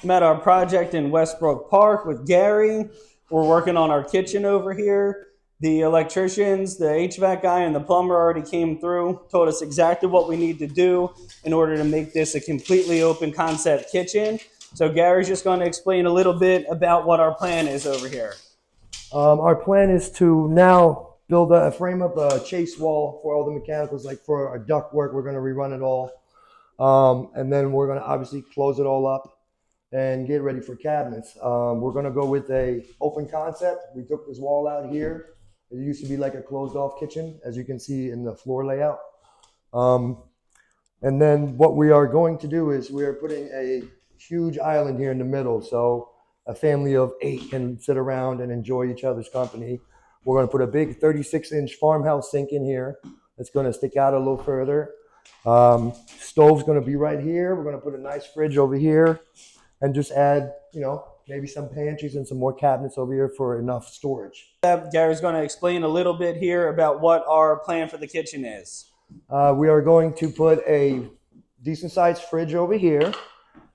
I'm at our project in Westbrook Park with Gary. We're working on our kitchen over here. The electricians, the HVAC guy, and the plumber already came through, told us exactly what we need to do in order to make this a completely open concept kitchen. So Gary's just going to explain a little bit about what our plan is over here. Our plan is to now build a frame up a chase wall for all the mechanicals, like for our duct work. We're going to rerun it all. And then we're going to obviously close it all up and get ready for cabinets. We're going to go with a open concept. We took this wall out here. It used to be like a closed off kitchen, as you can see in the floor layout. And then what we are going to do is we are putting a huge island here in the middle. So a family of 8 can sit around and enjoy each other's company. We're going to put a big 36-inch farmhouse sink in here. It's going to stick out a little further. Stove's going to be right here. We're going to put a nice fridge over here and just add, maybe some pantries and some more cabinets over here for enough storage. Gary's going to explain a little bit here about what our plan for the kitchen is. We are going to put a decent sized fridge over here.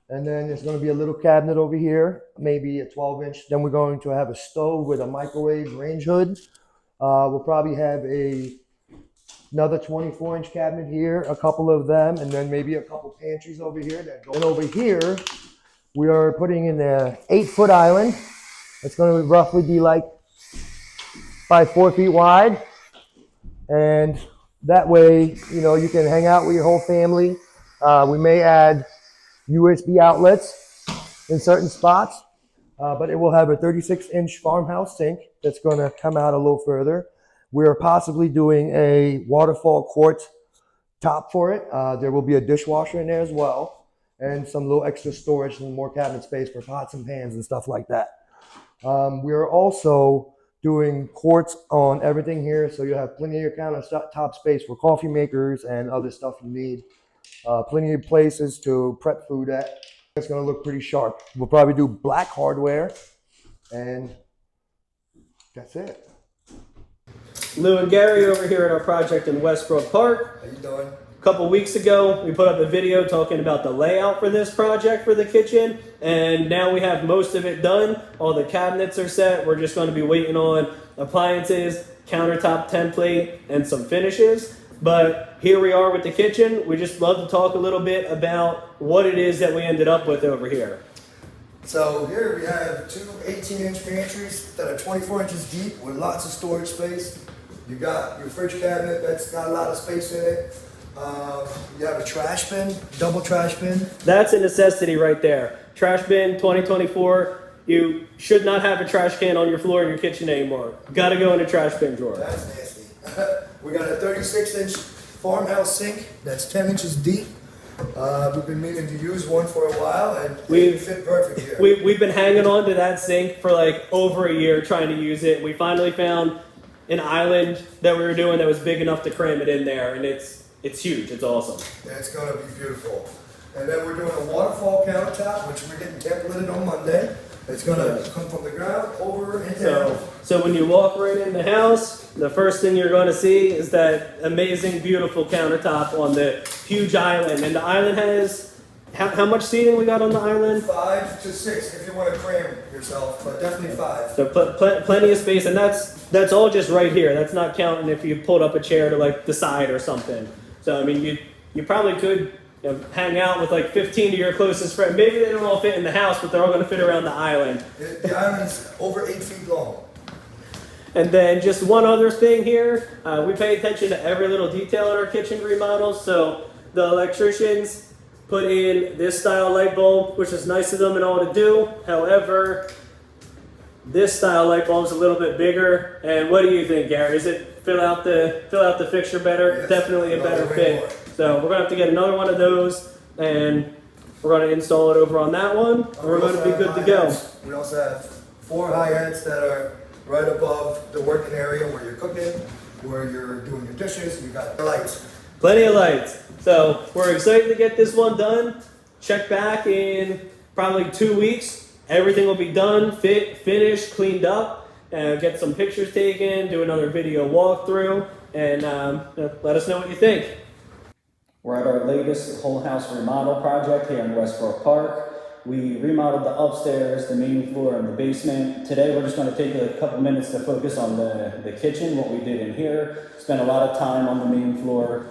And then there's going to be a little cabinet over here, maybe a 12-inch. Then we're going to have a stove with a microwave range hood. We'll probably have another 24-inch cabinet here, a couple of them, and then maybe a couple pantries over here. And over here, we are putting in an 8-foot island. It's going to roughly be like 4 feet wide. And that way, you can hang out with your whole family. We may add USB outlets in certain spots, but it will have a 36-inch farmhouse sink that's going to come out a little further. We are possibly doing a waterfall quartz top for it. There will be a dishwasher in there as well, and some little extra storage and more cabinet space for pots and pans and stuff like that. We are also doing quartz on everything here, so you have plenty of countertop space for coffee makers and other stuff you need. Plenty of places to prep food at. It's going to look pretty sharp. We'll probably do black hardware, and that's it. Lou and Gary over here at our project in Westbrook Park. How you doing? A couple weeks ago, we put up a video talking about the layout for this project for the kitchen, and now we have most of it done. All the cabinets are set. We're just going to be waiting on appliances, countertop template, and some finishes. But here we are with the kitchen. We just love to talk a little bit about what it is that we ended up with over here. So here we have 2 18-inch pantries that are 24 inches deep with lots of storage space. You got your fridge cabinet that's got a lot of space in it. You have a trash bin, double trash bin. That's a necessity right there. Trash bin 2024. You should not have a trash can on your floor in your kitchen anymore. Got to go in a trash bin drawer. That's nasty. We got a 36-inch farmhouse sink that's 10 inches deep. We've been meaning to use one for a while, and it fit perfect here. We've been hanging on to that sink for like over a year trying to use it. We finally found an island that we were doing that was big enough to cram it in there, and it's huge. It's awesome. Yeah, it's going to be beautiful. And then we're doing a waterfall countertop, which we're getting templated on Monday. It's going to come from the ground over and down. So when you walk right in the house, the first thing you're going to see is that amazing, beautiful countertop on the huge island. And the island has, how much seating we got on the island? 5 to 6 if you want to cram yourself, but definitely 5. So plenty of space, and that's all just right here. That's not counting if you pulled up a chair to like the side or something. So I mean, you probably could hang out with like 15 of your closest friends. Maybe they don't all fit in the house, but they're all going to fit around the island. The island's over 8 feet long. And then just one other thing here, we pay attention to every little detail in our kitchen remodels. So the electricians put in this style light bulb, which is nice of them and all to do. However, this style light bulb is a little bit bigger. And what do you think, Gary? Is it fill out the fixture better? Yes, definitely a better fit. So we're gonna have to get another one of those, and we're gonna install it over on that one, and we're gonna be good to go. We also have 4 hi-hats that are right above the working area where you're cooking, where you're doing your dishes. You got lights. Plenty of lights. So we're excited to get this one done. Check back in probably 2 weeks. Everything will be done, finished, cleaned up, and get some pictures taken, do another video walkthrough, and let us know what you think. We're at our latest whole house remodel project here in Westbrook Park. We remodeled the upstairs, the main floor, and the basement. Today we're just going to take a couple minutes to focus on the kitchen, what we did in here. Spent a lot of time on the main floor.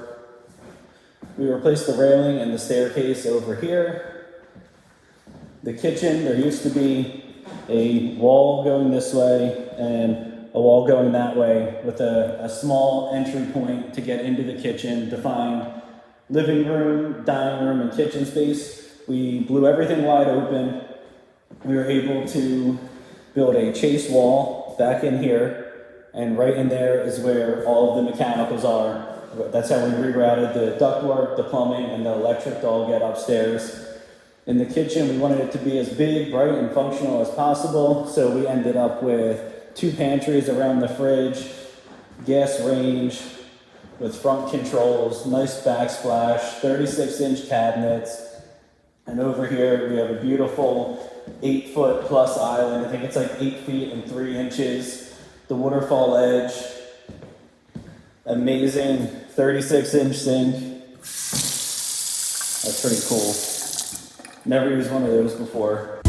We replaced the railing and the staircase over here. The kitchen, there used to be a wall going this way and a wall going that way with a small entry point to get into the kitchen, defined living room, dining room, and kitchen space. We blew everything wide open. We were able to build a chase wall back in here, and right in there is where all of the mechanicals are. That's how we rerouted the ductwork, the plumbing, and the electric to all get upstairs. In the kitchen, we wanted it to be as big, bright, and functional as possible, so we ended up with 2 pantries around the fridge, gas range with front controls, nice backsplash, 36-inch cabinets. And over here, we have a beautiful 8-foot plus island. I think it's like 8 feet and 3 inches. The waterfall edge. Amazing 36-inch sink. That's pretty cool. Never used one of those before.